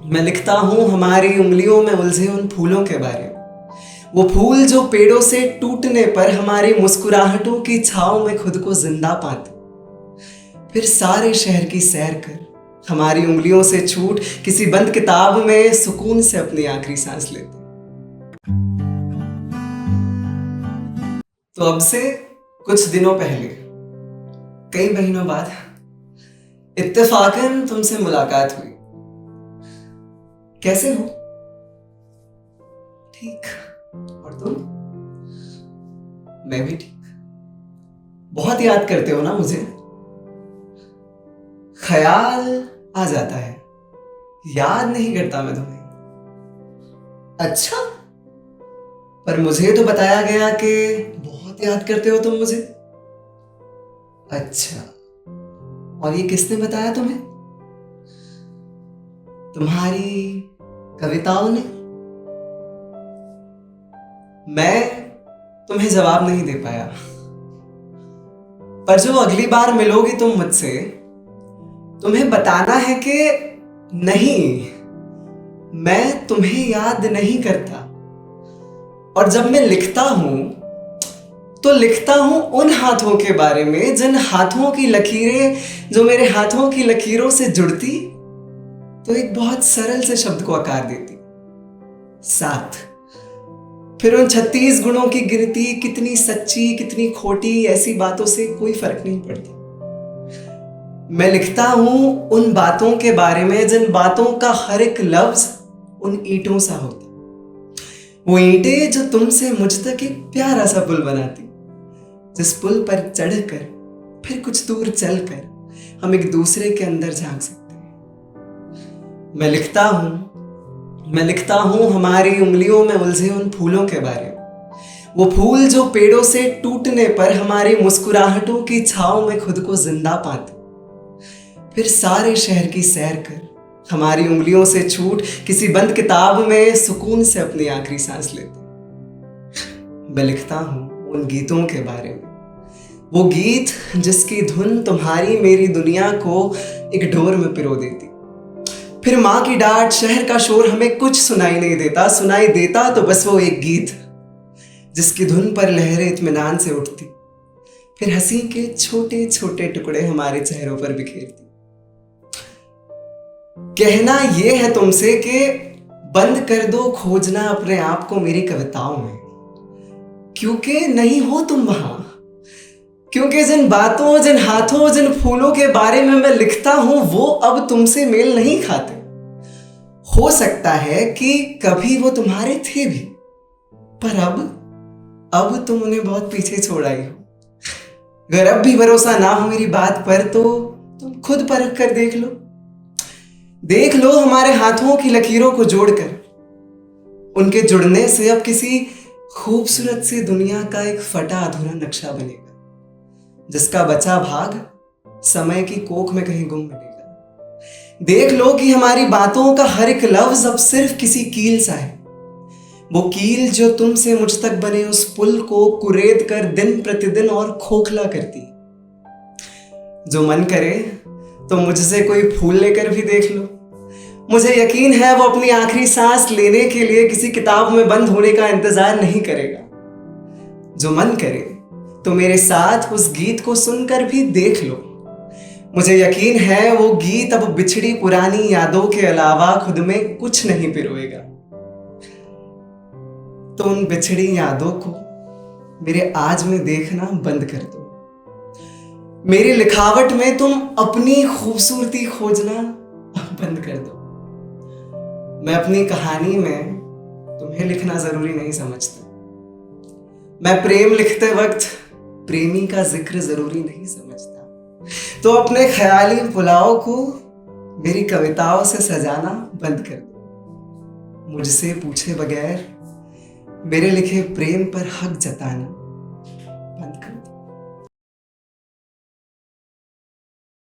मैं लिखता हूँ हमारी उंगलियों में उलझे उन फूलों के बारे में, वो फूल जो पेड़ों से टूटने पर हमारी मुस्कुराहटों की छांव में खुद को जिंदा पाते। फिर सारे शहर की सैर कर हमारी उंगलियों से छूट किसी बंद किताब में सुकून से अपनी आखिरी सांस लेते। तो अब से कुछ दिनों पहले, कई महीनों बाद इत्तेफाकन तुमसे मुलाकात हुई। कैसे हो? ठीक। और तुम? मैं भी ठीक। बहुत याद करते हो ना मुझे? ख्याल आ जाता है, याद नहीं करता मैं तुम्हें। अच्छा, पर मुझे तो बताया गया कि बहुत याद करते हो तुम मुझे। अच्छा, और ये किसने बताया तुम्हें? तुम्हारी कविताओं ने? मैं तुम्हें जवाब नहीं दे पाया, पर जो अगली बार मिलोगी तुम मुझसे, तुम्हें बताना है कि नहीं, मैं तुम्हें याद नहीं करता। और जब मैं लिखता हूं तो लिखता हूं उन हाथों के बारे में जिन हाथों की लकीरें जो मेरे हाथों की लकीरों से जुड़ती तो एक बहुत सरल से शब्द को आकार देती, साथ। फिर उन 36 गुणों की गिनती कितनी सच्ची कितनी खोटी, ऐसी बातों से कोई फर्क नहीं पड़ती। मैं लिखता हूं उन बातों के बारे में जिन बातों का हर एक लफ्ज उन ईंटों सा होता, वो ईंटें जो तुमसे मुझ तक एक प्यारा सा पुल बनाती, जिस पुल पर चढ़कर फिर कुछ दूर चलकर हम एक दूसरे के अंदर झांक सकते हैं। मैं लिखता हूं हमारी उंगलियों में उलझे उन फूलों के बारे में, वो फूल जो पेड़ों से टूटने पर हमारी मुस्कुराहटों की छांव में खुद को जिंदा पाते। फिर सारे शहर की सैर कर हमारी उंगलियों से छूट किसी बंद किताब में सुकून से अपनी आखिरी सांस लेते। मैं लिखता हूं उन गीतों के बारे में, वो गीत जिसकी धुन तुम्हारी मेरी दुनिया को एक डोर में पिरो देती। फिर माँ की डांट, शहर का शोर हमें कुछ सुनाई नहीं देता, सुनाई देता तो बस वो एक गीत जिसकी धुन पर लहरें इत्मीनान से उठती, फिर हंसी के छोटे छोटे टुकड़े हमारे चेहरों पर बिखेरती। कहना ये है तुमसे कि बंद कर दो खोजना अपने आप को मेरी कविताओं में, क्योंकि नहीं हो तुम वहां, क्योंकि जिन बातों, जिन हाथों, जिन फूलों के बारे में मैं लिखता हूं वो अब तुमसे मेल नहीं खाते। हो सकता है कि कभी वो तुम्हारे थे भी, पर अब तुम उन्हें बहुत पीछे छोड़ आई हो। अगर अब भी भरोसा ना हो मेरी बात पर तो तुम खुद परख कर देख लो हमारे हाथों की लकीरों को जोड़कर। उनके जुड़ने से अब किसी खूबसूरत सी दुनिया का एक फटा अधूरा नक्शा बनेगा, जिसका बचा भाग समय की कोख में कहीं गुम मिलेगा। देख लो कि हमारी बातों का हर एक लफ्ज अब सिर्फ किसी कील सा है, वो कील जो तुमसे मुझ तक बने उस पुल को कुरेद कर दिन प्रतिदिन और खोखला करती। जो मन करे तो मुझसे कोई फूल लेकर भी देख लो, मुझे यकीन है वो अपनी आखिरी सांस लेने के लिए किसी किताब में बंद होने का इंतजार नहीं करेगा। जो मन करे तो मेरे साथ उस गीत को सुनकर भी देख लो, मुझे यकीन है वो गीत अब बिछड़ी पुरानी यादों के अलावा खुद में कुछ नहीं पिरोएगा। तो उन बिछड़ी यादों को मेरे आज में देखना बंद कर दो, मेरी लिखावट में तुम अपनी खूबसूरती खोजना बंद कर दो। मैं अपनी कहानी में तुम्हें लिखना जरूरी नहीं समझता, मैं प्रेम लिखते वक्त प्रेमी का जिक्र जरूरी नहीं समझता। तो अपने ख्याली पुलाव को मेरी कविताओं से सजाना बंद कर दो, मुझसे पूछे बगैर मेरे लिखे प्रेम पर हक जताना